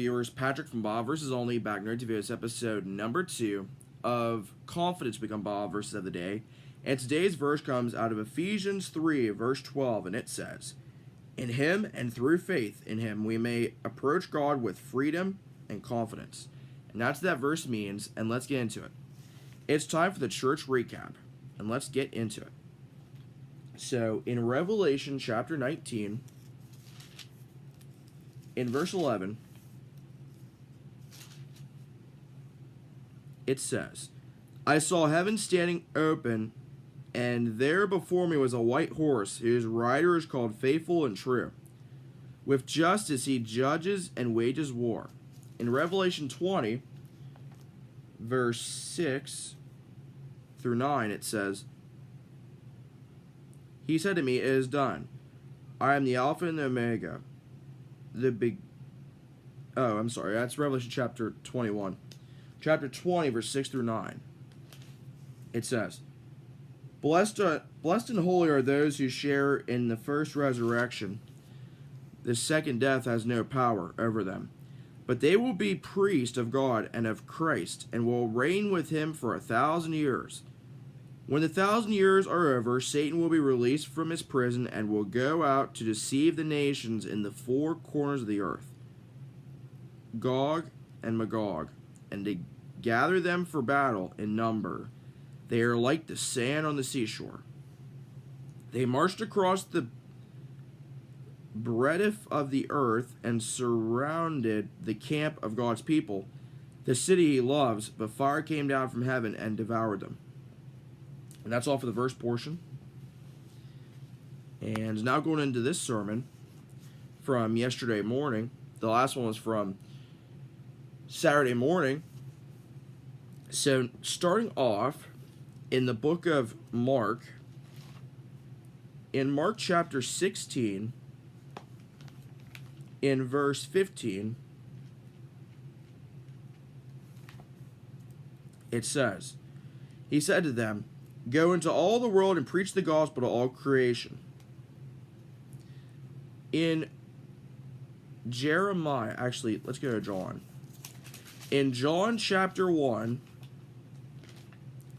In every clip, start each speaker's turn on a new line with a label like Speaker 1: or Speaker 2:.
Speaker 1: Viewers, Patrick from Bob vs. Only back nerd TV's episode number 2 of Confidence Become Bob versus of the day. And today's verse comes out of Ephesians 3 verse 12, and it says, "In him and through faith in him we may approach God with freedom and confidence." And that's what that verse means, and let's get into it. It's time for the church recap, and let's get into it. So in Revelation chapter 19, in verse 11, it says, "I saw heaven standing open, and there before me was a white horse, whose rider is called Faithful and True. With justice he judges and wages war." In Revelation 20, verse 6 through 9, it says, "He said to me, 'It is done. I am the Alpha and the Omega, that's Revelation chapter 21. Chapter 20, verse 6 through 9. It says, Blessed and holy are those who share in the first resurrection. The second death has no power over them. But they will be priests of God and of Christ, and will reign with him for 1,000 years. When the 1,000 years are over, Satan will be released from his prison and will go out to deceive the nations in the four corners of the earth, Gog and Magog, and to gather them for battle in number. They are like the sand on the seashore. They marched across the breadth of the earth and surrounded the camp of God's people, the city he loves, but fire came down from heaven and devoured them." And that's all for the verse portion. And now going into this sermon from yesterday morning. The last one was from Saturday morning. So starting off in the book of Mark, in Mark chapter 16, in verse 15, it says, "He said to them, 'Go into all the world and preach the gospel to all creation.'" In Jeremiah, actually, let's go to John. In John chapter 1,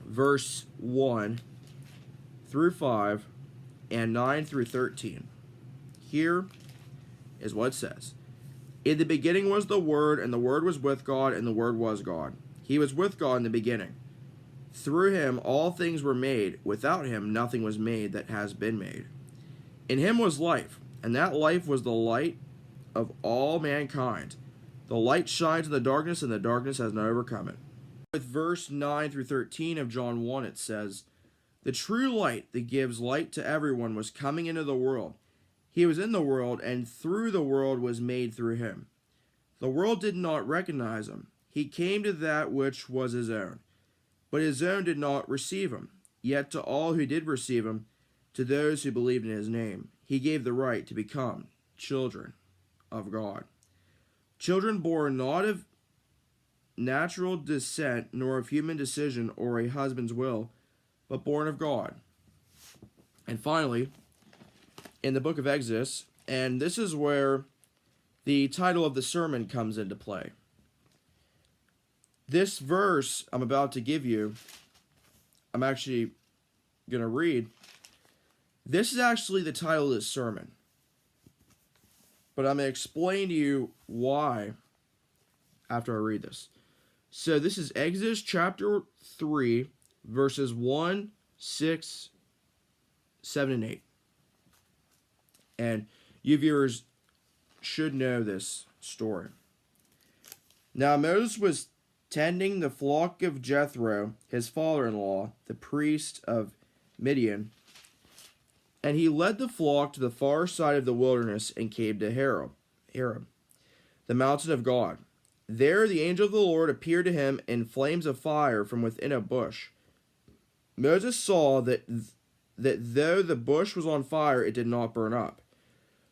Speaker 1: verse 1 through 5, and 9 through 13. Here is what it says. "In the beginning was the Word, and the Word was with God, and the Word was God. He was with God in the beginning. Through him all things were made. Without him nothing was made that has been made. In him was life, and that life was the light of all mankind. The light shines in the darkness, and the darkness has not overcome it." With verse 9 through 13 of John 1, it says, "The true light that gives light to everyone was coming into the world. He was in the world, and through the world was made through him. The world did not recognize him. He came to that which was his own, but his own did not receive him. Yet to all who did receive him, to those who believed in his name, he gave the right to become children of God. Children born not of natural descent, nor of human decision or a husband's will, but born of God." And finally, in the book of Exodus, and this is where the title of the sermon comes into play. This verse I'm about to give you, I'm actually going to read. This is actually the title of this sermon, but I'm going to explain to you why after I read this. So this is Exodus chapter 3, verses 1, 6, 7, and 8. And you viewers should know this story. "Now Moses was tending the flock of Jethro, his father-in-law, the priest of Midian, and he led the flock to the far side of the wilderness and came to Horeb, the mountain of God. There the angel of the Lord appeared to him in flames of fire from within a bush. Moses saw that though the bush was on fire, it did not burn up.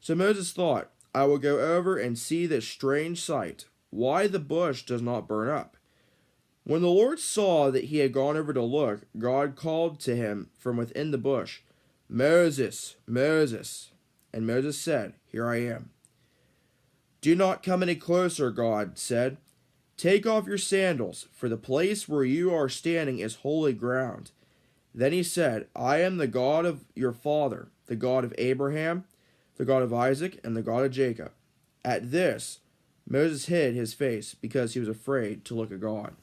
Speaker 1: So Moses thought, 'I will go over and see this strange sight, why the bush does not burn up.' When the Lord saw that he had gone over to look, God called to him from within the bush, 'Moses, Moses.' And Moses said, 'Here I am.' Do not come any closer, God said. Take off your sandals, for the place where you are standing is holy ground. Then he said, I am the God of your father, the God of Abraham, the God of Isaac, and the God of Jacob. At this, Moses hid his face because he was afraid to look at God.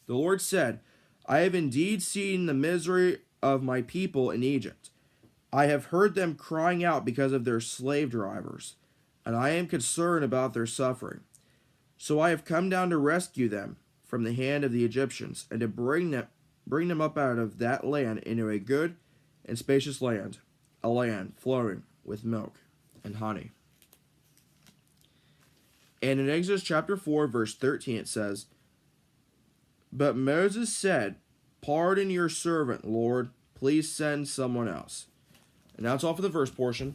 Speaker 1: The Lord said, I have indeed seen the misery of my people in Egypt. I have heard them crying out because of their slave drivers, and I am concerned about their suffering. So I have come down to rescue them from the hand of the Egyptians, and to bring them up out of that land into a good and spacious land, a land flowing with milk and honey. And in Exodus chapter 4, verse 13, it says, But Moses said, Pardon your servant, Lord. Please send someone else. And that's all for the first portion.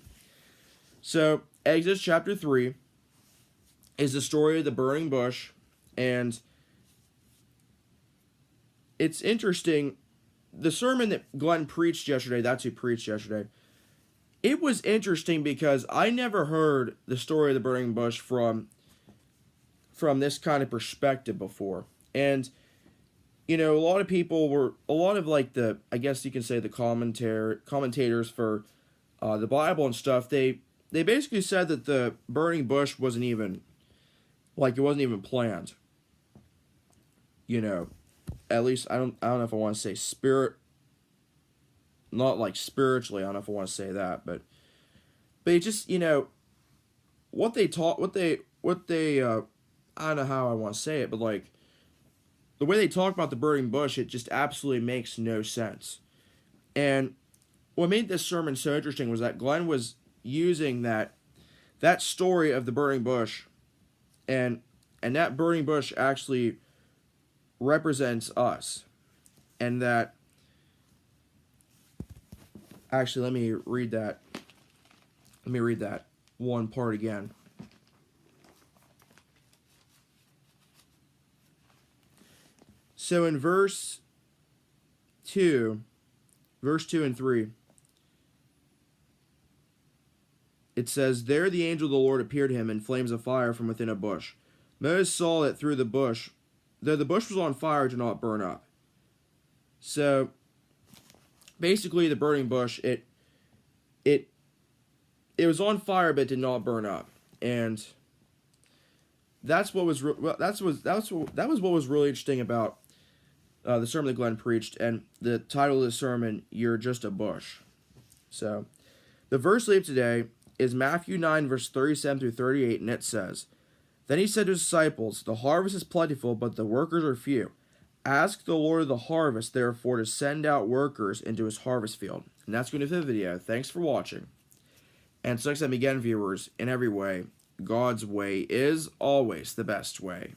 Speaker 1: So, Exodus chapter 3 is the story of the burning bush. And it's interesting. The sermon that Glenn preached yesterday, that's who preached yesterday, it was interesting because I never heard the story of the burning bush from this kind of perspective before. And you know, a lot of like the, I guess you can say the commentators for the Bible and stuff, they basically said that the burning bush wasn't even planned. You know, at least I don't know if I want to say not like spiritually, I don't know if I want to say that, but it just, you know, what they I don't know how I want to say it, but like the way they talk about the burning bush, it just absolutely makes no sense. And what made this sermon so interesting was that Glenn was using that story of the burning bush, and that burning bush actually represents us. And that, actually, let me read that one part again. So in verse 2 and 3, it says, There the angel of the Lord appeared to him in flames of fire from within a bush. Moses saw that though the bush was on fire, it did not burn up. So basically the burning bush, it was on fire but it did not burn up. And that was what was really interesting about the sermon that Glenn preached, and the title of the sermon, You're Just a Bush. So, the verse leap today is Matthew 9, verse 37 through 38, and it says, Then he said to his disciples, The harvest is plentiful, but the workers are few. Ask the Lord of the harvest, therefore, to send out workers into his harvest field. And that's going to be the video. Thanks for watching. And so next time again, viewers, in every way, God's way is always the best way.